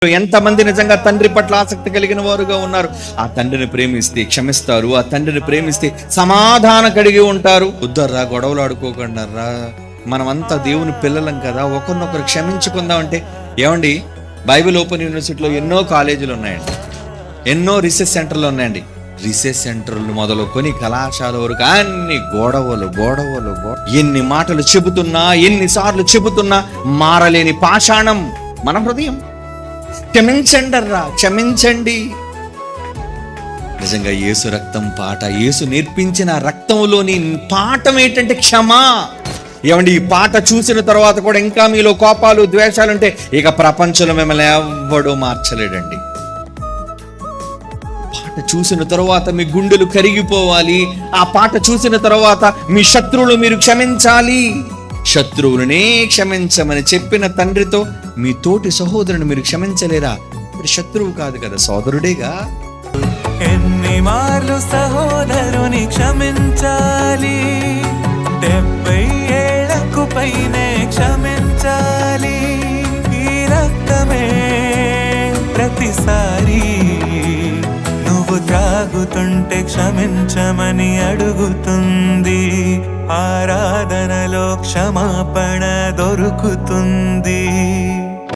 ఎంతమంది నిజంగా తండ్రి పట్ల ఆసక్తి కలిగిన వారుగా ఉన్నారు? ఆ తండ్రిని ప్రేమిస్తే క్షమిస్తారు, ఆ తండ్రిని ప్రేమిస్తే సమాధానం కలిగి ఉంటారు. వద్దర్రా, గొడవలు ఆడుకోకుండా రా, మనమంతా దేవుని పిల్లలం కదా, ఒకరినొకరు క్షమించుకుందాం అంటే ఏమండి, బైబిల్ ఓపెన్ యూనివర్సిటీలో ఎన్నో కాలేజీలు ఉన్నాయండి, ఎన్నో రీసెర్చ్ సెంటర్లు ఉన్నాయండి. రీసెర్చ్ సెంటర్లు మొదలుకొని కళాశాల వరకు అన్ని గొడవలు గొడవలు. ఎన్ని మాటలు చెబుతున్నా, ఎన్నిసార్లు చెబుతున్నా మారలేని పాషాణం మన హృదయం. క్షమించండి అర్రా, క్షమించండి. నిజంగా యేసు రక్తం పాట, యేసు నేర్పించిన రక్తంలోని పాఠం ఏంటంటే క్షమా. ఏమండి, ఈ పాట చూసిన తర్వాత కూడా ఇంకా మీలో కోపాలు ద్వేషాలు ఉంటే ఇక ప్రపంచంలో మిమ్మల్ని ఎవ్వడూ మార్చలేడండి. పాట చూసిన తర్వాత మీ గుండెలు కరిగిపోవాలి. ఆ పాట చూసిన తర్వాత మీ శత్రువులు మీరు క్షమించాలి. శత్రువులనే క్షమించమని చెప్పిన తండ్రితో మీ తోటి సహోదరుని మీరు క్షమించలేరా? ఇప్పుడు శత్రువు కాదు కదా, సోదరుడేగా. ఎన్ని మార్లు సహోదరుని క్షమించాలి? 70 ఏళ్లకు పైనే క్షమించాలి. ఈ రక్తమే ప్రతిసారి నువ్వు త్రాగుతుంటే క్షమించమని అడుగుతుంది. ఆరాధనలో క్షమాపణ దొరుకుతుంది.